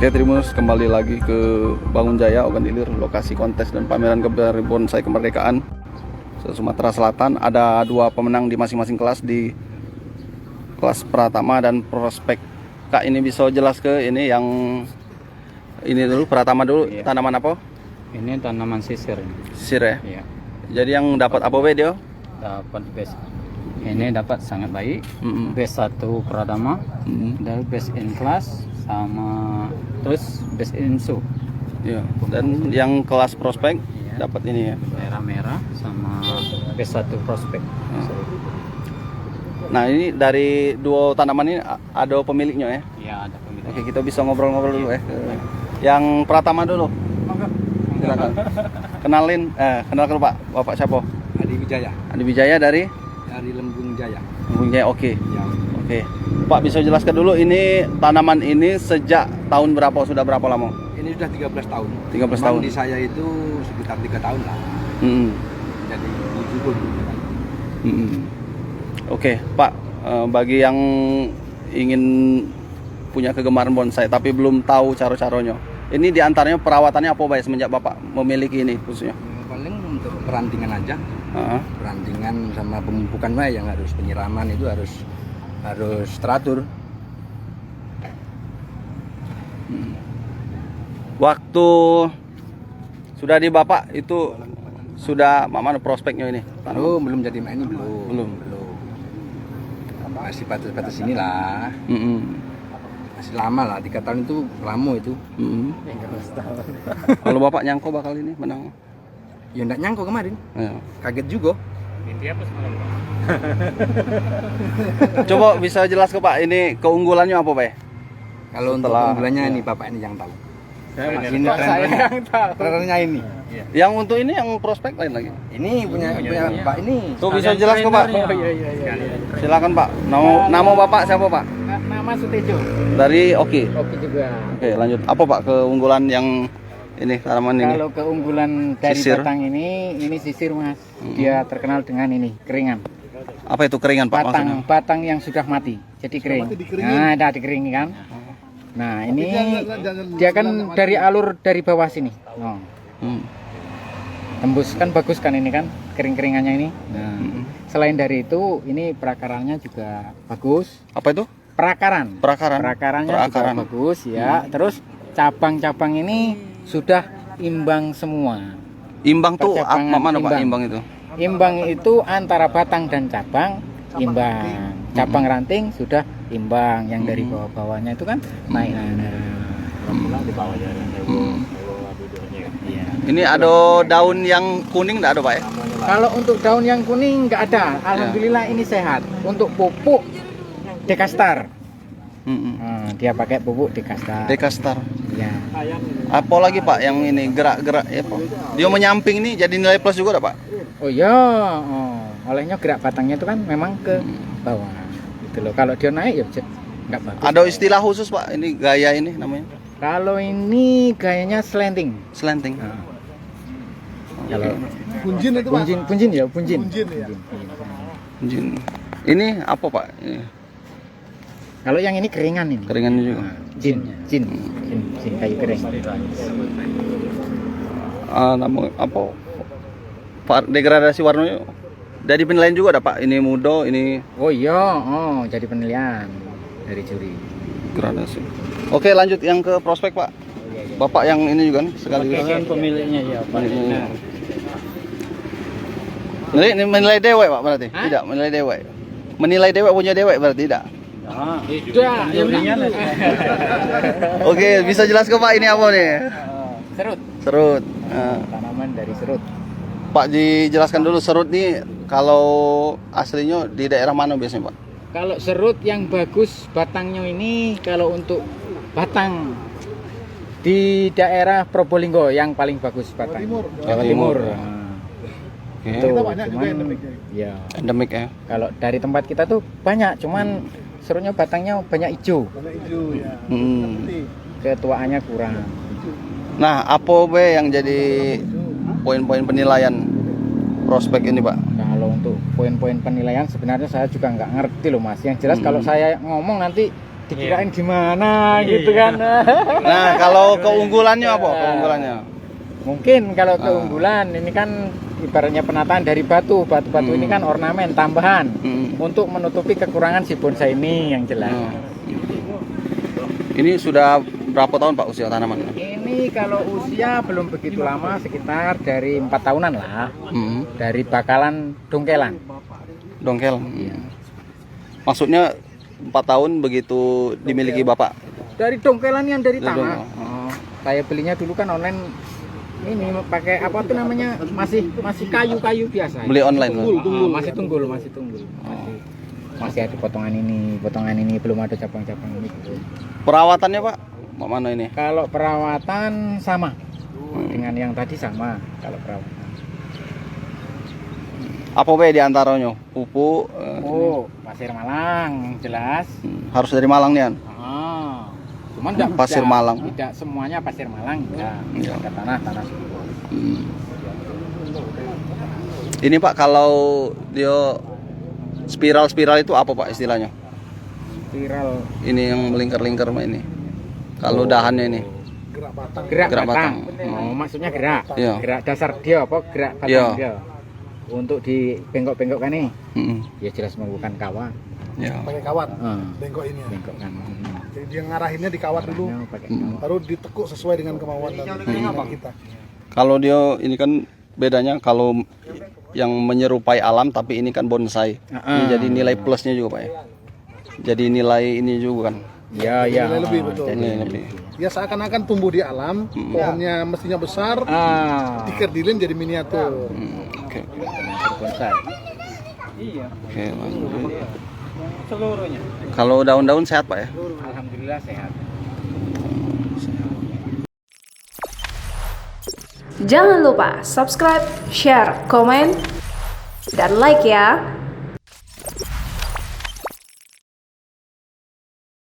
Oke, Trimus, kembali lagi ke Bangun Jaya, Ogan Ilir, lokasi kontes dan pameran bonsai kemerdekaan Sumatera Selatan. Ada 2 pemenang di masing-masing kelas, di kelas Pratama dan Prospek. Kak, ini bisa jelas ke ini yang ini dulu, Pratama dulu, iya. Tanaman apa? Ini tanaman sisir. Sisir ya? Iya. Jadi yang dapat apa dia? Dapat best. Ini dapat sangat baik. Best 1 Pratama, dan best in class, sama terus best in show. Iya. Dan yang kelas Prospek dapat ini ya. Merah-merah sama best 1 Prospek. Nah, ini dari 2 tanaman ini ada pemiliknya ya? Iya, ada pemiliknya. Oke, kita bisa ngobrol-ngobrol dulu ya. Yang Pratama dulu. Silakan. Kenalkan Pak. Bapak siapa? Adi Wijaya. Adi Wijaya dari Lembung Jaya. Lembung Jaya. Oke. Ya. Oke. Pak, bisa jelaskan dulu ini tanaman ini sejak tahun berapa, sudah berapa lama? Ini sudah 13 tahun. 13 tahun. Di saya itu sekitar 3 tahun lah. Jadi 7 pun. Oke, Pak, bagi yang ingin punya kegemaran bonsai tapi belum tahu cara-caranya, ini diantaranya perawatannya apa Pak semenjak Bapak memiliki ini khususnya? Paling untuk perantingan aja. Perantingan sama pemupukan yang harus penyiraman itu harus teratur. Waktu sudah di Bapak itu sudah mana prospeknya ini? Oh, belum jadi ini belum. Masih batas inilah. Masih lama lah, 3 tahun itu lama itu. Kalau Bapak nyangko bakal ini menang? Ya enggak nyangko kemarin. Ya. Kaget juga. Mimpi apa semalam, Pak? Coba bisa jelas ke Pak, ini keunggulannya apa Pak? Kalau untuk keunggulannya ini Bapak ini yang tahu. Ini trennya ini. Yang untuk ini yang prospek lain lagi. Ini punya Pak ini. Tuh bisa jelas ke Pak. Silakan Pak. Nama Bapak siapa Pak? Nama Sutejo. Dari Oke juga. Oke, lanjut. Apa Pak keunggulan yang ini tanaman ini? Kalau keunggulan dari sisir. batang ini sisir Mas. Dia terkenal dengan ini keringan. Apa itu keringan Pak maksudnya? Batang yang sudah mati, jadi kering. Nah, ada dikeringin kan. Nah, ini dia kan dari alur dari bawah sini. Oh. Tembus kan, bagus kan ini kan kering-keringannya ini. Nah, selain dari itu ini perakarannya juga bagus. Apa itu? Perakarannya juga bagus ya. Terus cabang-cabang ini sudah imbang semua. Imbang tuh mana Pak imbang itu? Imbang itu antara batang dan cabang imbang. Cabang ranting sudah imbang, yang dari bawah-bawahnya itu kan naik. Di bawahnya. Iya. Ini ada daun yang kuning enggak ada Pak ya? Kalau untuk daun yang kuning nggak ada. Alhamdulillah ini sehat. Untuk pupuk Dekastar. Dia pakai pupuk Dekastar. Dekastar. Ya. Apa lagi Pak yang ini gerak-gerak ya Pak? Dia menyamping ini jadi nilai plus juga Pak? Oh iya. Olehnya gerak batangnya itu kan memang ke bawah. Gitu loh. Kalau dia naik ya nggak bagus. Ada istilah khusus Pak, ini gaya ini namanya? Kalau ini gayanya slanting. Slanting. Kalau Punjin itu Pak. punjin ya, punjin. Punjin. Ini apa Pak? Ini. Kalau yang ini keringan ini. Keringannya juga. Jin kayu kering. Nama apa? Degradasi warnanya. Dari penilaian juga ada Pak. Ini muda, ini. Oh iya, jadi penilaian dari juri. Gradasi. Oke, lanjut yang ke prospek Pak. Bapak yang ini juga nih sekali. Pemiliknya ya Pak. Ini menilai dewek Pak berarti? Tidak, menilai dewek. Menilai dewek punya dewek berarti tidak? Tidak. Oke, bisa jelas ke Pak ini apa nih? Serut. Tanaman dari serut. Pak dijelaskan dulu serut nih kalau aslinya di daerah mana biasanya Pak? Kalau serut yang bagus batangnya ini, kalau untuk batang di daerah Probolinggo yang paling bagus batang. Jawa Timur. Itu cuman ya endemik ya. Kalau dari tempat kita tuh banyak, cuman serutnya batangnya banyak hijau. Ketuaannya kurang. Nah, apa be yang jadi poin-poin penilaian prospek ini Pak? Kalau untuk poin-poin penilaian sebenarnya saya juga nggak ngerti loh Mas. Yang jelas kalau saya ngomong nanti dikirain gimana gitu kan. Nah, kalau keunggulannya apa? Keunggulannya? Mungkin kalau keunggulan ini kan ibaratnya penataan dari batu ini kan ornamen tambahan untuk menutupi kekurangan si bonsai ini yang jelas. Ini sudah berapa tahun Pak usia tanaman? Ini kalau usia belum begitu lama, sekitar dari 4 tahunan lah. Dari bakalan dongkelan. Dongkel. Maksudnya 4 tahun begitu dimiliki Bapak? Dari dongkelan yang dari tanah. dongkel. Saya belinya dulu kan online. Ini pakai apa tuh namanya? Masih kayu-kayu biasa. Beli online. Masih tunggul. Masih ada potongan ini belum ada cabang-cabang ini. Perawatannya Pak? Mana ini? Kalau perawatan sama. Dengan yang tadi sama kalau perawatan. Apa Pak di antaranya? Pupuk? Pasir Malang yang jelas. Harus dari Malang nih. Cuman enggak Pasir Malang. Tidak semuanya pasir Malang. Ya. Ada tanah subur. Ini Pak kalau dia spiral itu apa Pak istilahnya? Spiral. Ini yang melingkar-lingkar Pak ini. Kalau dahannya ini. Gerak batang. Maksudnya gerak. Iya. Gerak dasar dia apa? Gerak batang Iya. dia. Untuk di bengkok-bengkokkan nih. Ya jelas menggunakan kawat. Ya. Pakai kawat, bengkok ini ya. Bengkokkan. Jadi dia ngarahinnya di kawat dulu, Pakai baru ditekuk sesuai dengan kemauan dan keinginan kita. Kalau dia ini kan bedanya kalau yang menyerupai alam tapi ini kan bonsai. Ini jadi nilai plusnya juga Pak ya. Jadi nilai ini juga kan. Ya. Nilai lebih betul. Nilai lebih. Ya seakan-akan tumbuh di alam, pohonnya mestinya besar, dikerdilin jadi miniatur. Oke. Bonsai. Oke, lanjut. Seluruhnya. Kalau daun-daun sehat Pak ya? Alhamdulillah sehat. Jangan lupa subscribe, share, komen, dan like ya.